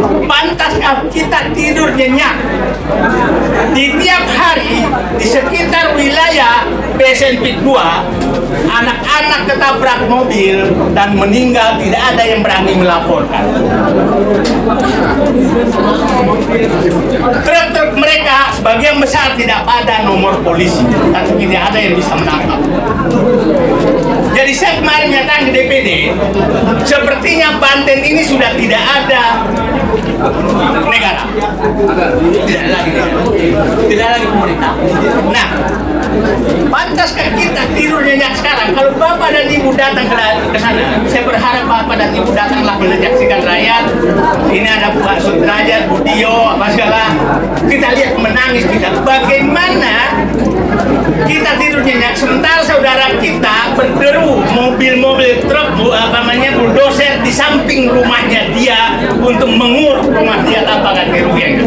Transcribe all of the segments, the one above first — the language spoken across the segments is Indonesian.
Pantaskah kita tidur nyenyak? Di tiap hari di sekitar wilayah PSN 2, anak-anak ketabrak mobil dan meninggal, tidak ada yang berani melaporkan. Truk-truk mereka sebagian besar tidak ada nomor polisi, tapi tidak ada yang bisa menangkap. Jadi saya kemarin nyatakan di DPD, sepertinya Banten ini sudah tidak ada negara, tidak lagi pemerintah. Nah, pantaskah kita tidur nyenyak sekarang? Kalau Bapak dan Ibu datang ke sana, saya berharap Bapak dan Ibu datanglah menyaksikan rakyat. Ini ada Pak Sudrajat, Bu Tio, apa segala. Kita lihat menangis kita. Bagaimana kita tidur nyenyak sementara saudara kita berderu mobil-mobil truk, bulldozer di samping rumahnya dia untuk menguruk rumah dia tanpa ganti rugi.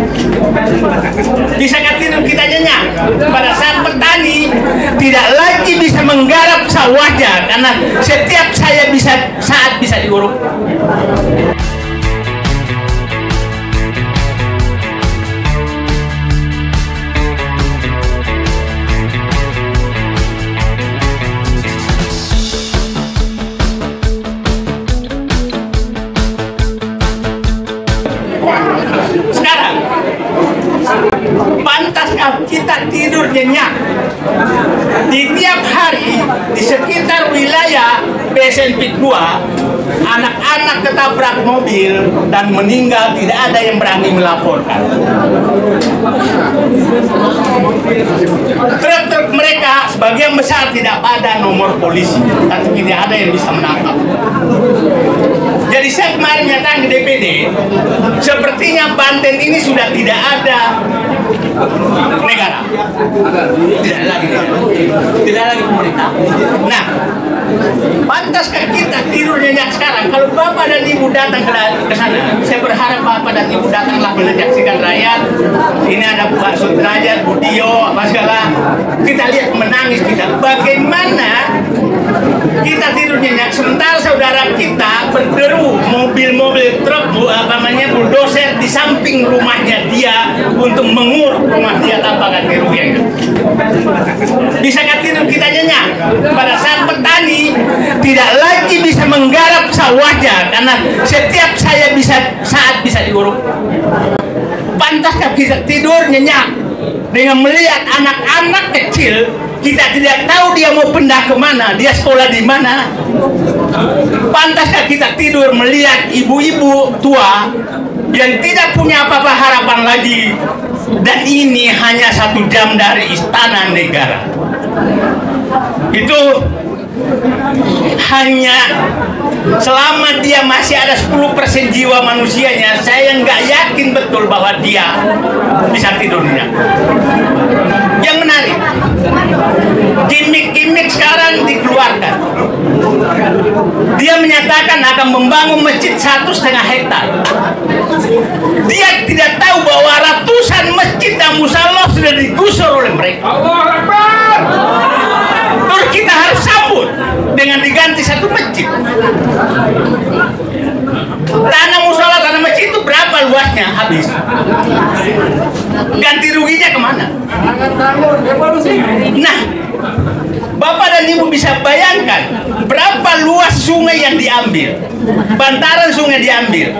Bisakah tidur kita nyenyak pada saat petani tidak lagi bisa menggarap sawahnya karena setiap saat bisa diuruk? Sekarang, pantaskah kita tidur nyenyak? Di tiap hari di sekitar wilayah PSN 2, anak-anak ketabrak mobil dan meninggal, tidak ada yang berani melaporkan. Truk-truk mereka sebagian besar tidak ada nomor polisi, tapi tidak ada yang bisa menangkap. Jadi saya kemarin nyatakan di DPD, sepertinya Banten ini sudah tidak ada negara, tidak lagi pemerintah. Nah, pantaskah kita tidur nyenyak sekarang? Kalau Bapak dan Ibu datang ke sana, saya berharap Bapak dan Ibu datanglah menyaksikan rakyat. Ini ada Pak Sudrajat, Bu Tio, apa segala. Kita lihat menangis kita. Bagaimana kita tidur nyenyak sementara saudara kita berderu mobil-mobil truk, bulldozer di samping rumahnya dia untuk menguruk rumah dia tanpa ganti rugi. Bisakah tidur kita nyenyak pada saat petani tidak lagi bisa menggarap sawahnya karena setiap saat bisa diuruk? Pantaskah kita tidur nyenyak dengan melihat anak-anak kecil kita tidak tahu dia mau pindah kemana, dia sekolah di mana? Pantaskah kita tidur melihat ibu-ibu tua yang tidak punya apa-apa harapan lagi, dan ini hanya 1 jam dari istana negara? Itu hanya selama dia masih ada 10% jiwa manusianya, saya nggak yakin betul bahwa dia bisa tidurnya. Yang menarik, gimmick-gimmick sekarang dikeluarkan. Dia menyatakan akan membangun masjid 1,5 hektar. Dia tidak tahu bahwa ratusan masjid dan musala sudah digusur oleh mereka. Allahu Akbar. Terus kita harus sambut dengan diganti 1 masjid. Tanah musala, tanah masjid itu berapa luasnya? Habis. Ganti ruginya kemana? Nah, Bapak dan Ibu bisa bayangkan berapa luas sungai yang diambil, bantaran sungai diambil,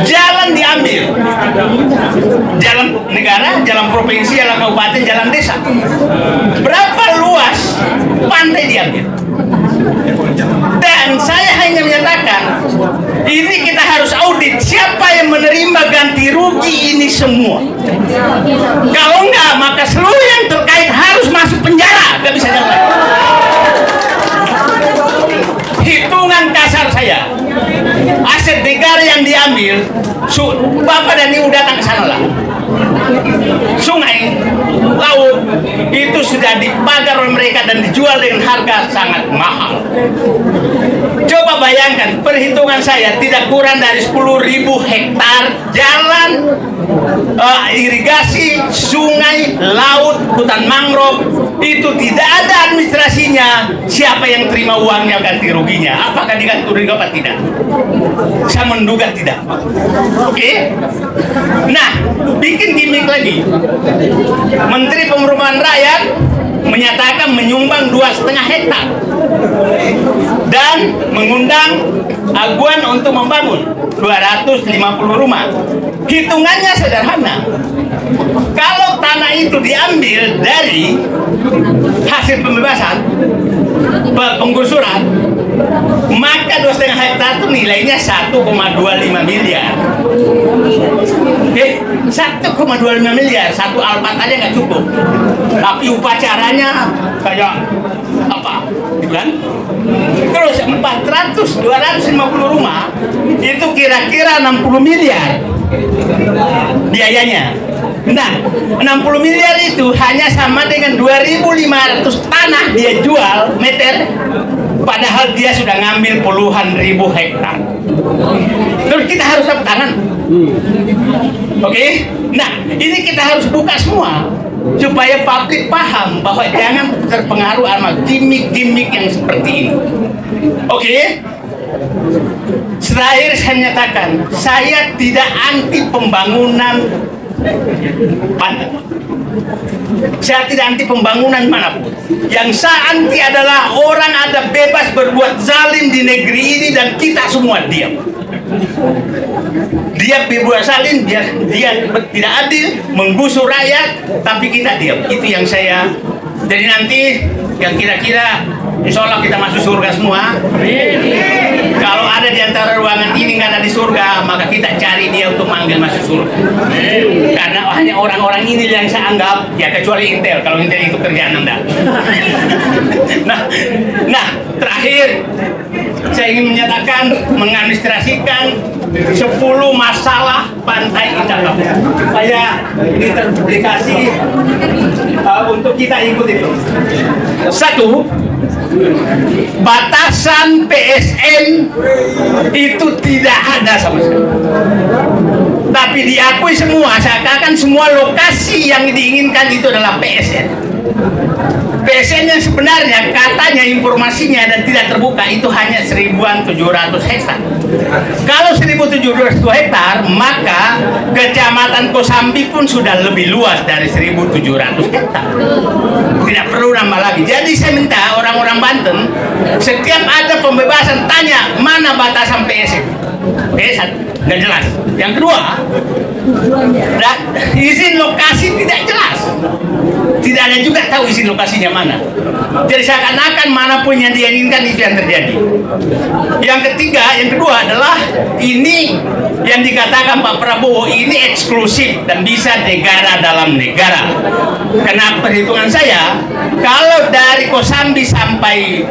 jalan diambil, jalan negara, jalan provinsi, jalan kabupaten, jalan desa. Berapa luas pantai diambil? Dan saya hanya menyatakan, ini kita harus audit siapa yang menerima ganti rugi ini semua. Kalau enggak, maka seluruh yang terkait harus masuk penjara, nggak bisa jalan. Hitungan kasar saya, aset negara yang diambil, Bapak dan Ibu datang ke sana lah. Sungai, laut, itu sudah dipagar oleh mereka dan dijual dengan harga sangat mahal. Coba bayangkan, perhitungan saya tidak kurang dari 10.000 hektar jalan irigasi, sungai, laut, hutan mangrove, itu tidak ada administrasinya. Siapa yang terima uangnya ganti ruginya? Apakah diganti rugi apa tidak? Saya menduga tidak. Oke? Nah, bikin gimmick lagi. Menteri Perumahan Rakyat menyatakan menyumbang 2,5 hektar dan mengundang aguan untuk membangun 250 rumah. Hitungannya sederhana. Kalau tanah itu diambil dari hasil pembebasan, penggusuran, maka 2,5 hektar itu nilainya 1,25 miliar. Oke, 1,25 miliar, satu Alphard aja nggak cukup. Tapi upacaranya kayak apa, kan? Terus 250 rumah itu kira-kira 60 miliar biayanya. Nah, 60 miliar itu hanya sama dengan 2.500 tanah dia jual meter, padahal dia sudah ngambil puluhan ribu hektar. Terus kita harus tepuk tangan. Oke? Nah, ini kita harus buka semua supaya publik paham bahwa jangan terpengaruh sama gimmick-gimmick yang seperti ini. Oke? Terakhir saya menyatakan, saya tidak anti pembangunan Banten. Saya tidak anti pembangunan manapun. Yang saya anti adalah orang ada bebas berbuat zalim di negeri ini dan kita semua diam. Dia berbuat zalim, dia tidak adil, menggusur rakyat, tapi kita diam. Itu yang saya. Jadi nanti yang kira-kira insya Allah kita masuk surga semua. Kalau ada di antara ruangan ini nggak ada di surga, maka kita cari dia untuk manggil masuk surga. Karena hanya orang-orang ini yang saya anggap, ya kecuali Intel, kalau Intel itu kerjaan Anda. Nah, terakhir saya ingin menyatakan, mengadministrasikan 10 masalah Pantai Indah Kapuk. Saya ini terpublikasi untuk kita ikut itu. 1. Batasan PSN itu tidak ada sama sekali. Tapi diakui semua, seakan-akan semua lokasi yang diinginkan itu adalah PSN. PSN yang sebenarnya katanya informasinya dan tidak terbuka itu hanya 1.700 hektar. Kalau 1.700 hektar, maka Kecamatan Kosambi pun sudah lebih luas dari 1.700 hektar. Tidak perlu nambah lagi. Jadi saya minta orang-orang Banten, setiap ada pembebasan tanya mana batasan PSN. Oke, nggak jelas. Yang kedua, izin lokasi tidak jelas. Tidak ada juga tahu izin lokasinya mana. Jadi seakan-akan manapun yang diinginkan itu yang terjadi. Yang ketiga, yang kedua adalah ini yang dikatakan Pak Prabowo ini eksklusif dan bisa negara dalam negara. Karena perhitungan saya, kalau dari Kosambi sampai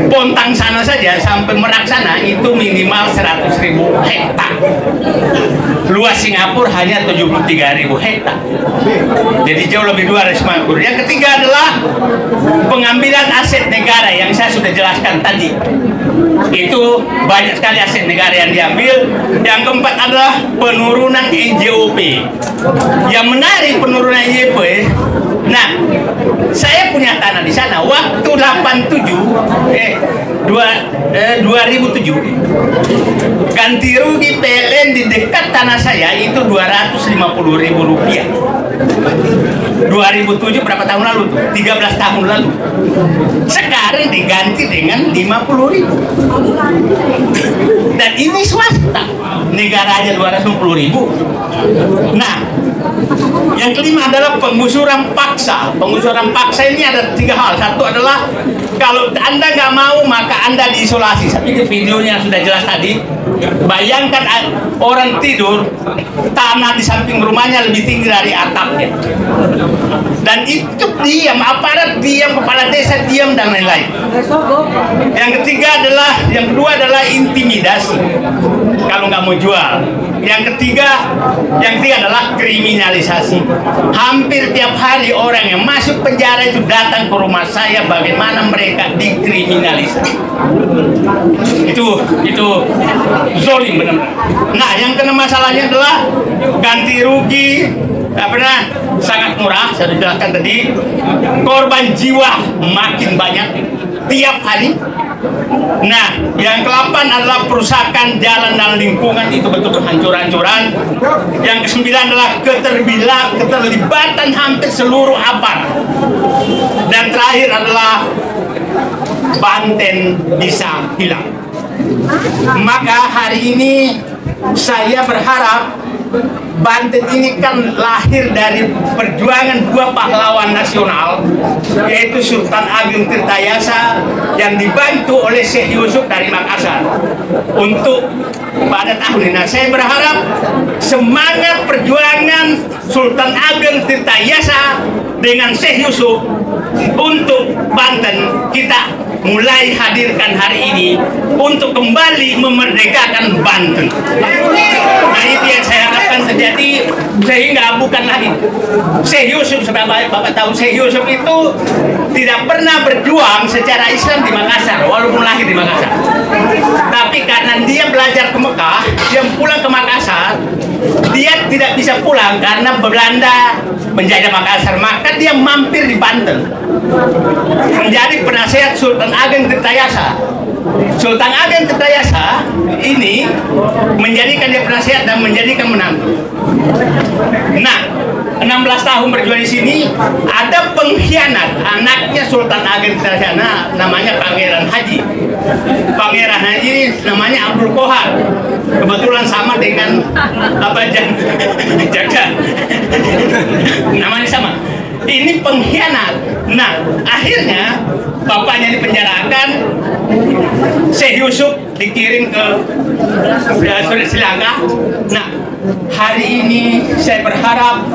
Bontang sana saja, sampai Merak sana itu minimal 100.000 hektar. Luas Singapura hanya 73.000 hektar. Jadi jauh lebih luas dari Singapura. Yang ketiga adalah pengambilan aset negara yang saya sudah jelaskan tadi. Itu banyak sekali aset negara yang diambil. Yang keempat adalah penurunan NJOP. Yang menarik penurunan NJOP. Nah, saya punya tanah di sana. Waktu 2007 ganti rugi PLN di dekat tanah saya itu 250.000 rupiah. 2007 berapa tahun lalu tuh? 13 tahun lalu. Sekarang diganti dengan 50.000. Dan ini swasta, negara aja 250.000. Nah, yang kelima adalah penggusuran paksa. Penggusuran paksa ini ada 3 hal. Satu adalah kalau Anda nggak mau maka Anda diisolasi. Saya pikir videonya sudah jelas tadi. Bayangkan orang tidur, tanah di samping rumahnya lebih tinggi dari atapnya. Dan itu diam, aparat diam, kepala desa diam dan lain-lain. Yang kedua adalah intimidasi. Kalau nggak mau jual, Yang ketiga adalah kriminalisasi. Hampir tiap hari orang yang masuk penjara itu datang ke rumah saya, bagaimana mereka dikriminalisasi. Itu zolim benar-benar. Nah, yang kena masalahnya adalah ganti rugi sangat murah, saya sudah jelaskan tadi. Korban jiwa makin banyak tiap hari. Nah, yang ke-8 adalah perusakan jalan dan lingkungan, itu betul hancur-hancuran. Yang ke-9 adalah keterlibatan hampir seluruh aparat. Dan terakhir adalah Banten bisa hilang. Maka hari ini saya berharap Banten ini kan lahir dari perjuangan dua pahlawan nasional, yaitu Sultan Ageng Tirtayasa yang dibantu oleh Syekh Yusuf dari Makassar untuk pada tahun ini. Nah, saya berharap semangat perjuangan Sultan Ageng Tirtayasa dengan Syekh Yusuf untuk Banten kita mulai hadirkan hari ini untuk kembali memerdekakan Banten. Nah, itu yang saya harapkan terjadi, sehingga bukan lagi Syekh Yusuf, sebagai Bapak tahu, Syekh Yusuf itu tidak pernah berjuang secara Islam di Makassar walaupun lahir di Makassar. Tapi karena dia belajar ke Mekah, dia pulang ke Makassar, dia tidak bisa pulang karena Belanda menjajah Makassar, maka dia mampir di Banten menjadi penasihat Sultan Ageng Tirtayasa. Sultan Ageng Tirtayasa ini menjadikan dia penasihat dan menjadikan menantu. Nah, 16 tahun berjuang di sini, ada pengkhianat anaknya Sultan Ageng Tirtayasa, namanya Pangeran Haji. Pangeran Haji namanya Abdul Kohar. Kebetulan sama dengan Jaga. Namanya sama. Ini pengkhianat. Nah, akhirnya bapaknya dipenjarakan, Syekh Yusuf dikirim ke Sri Lanka. Nah, hari ini saya berharap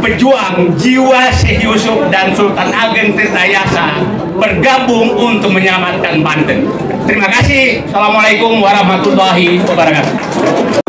pejuang jiwa Syekh Yusuf dan Sultan Ageng Tirtayasa bergabung untuk menyelamatkan Banten. Terima kasih. Assalamualaikum warahmatullahi wabarakatuh.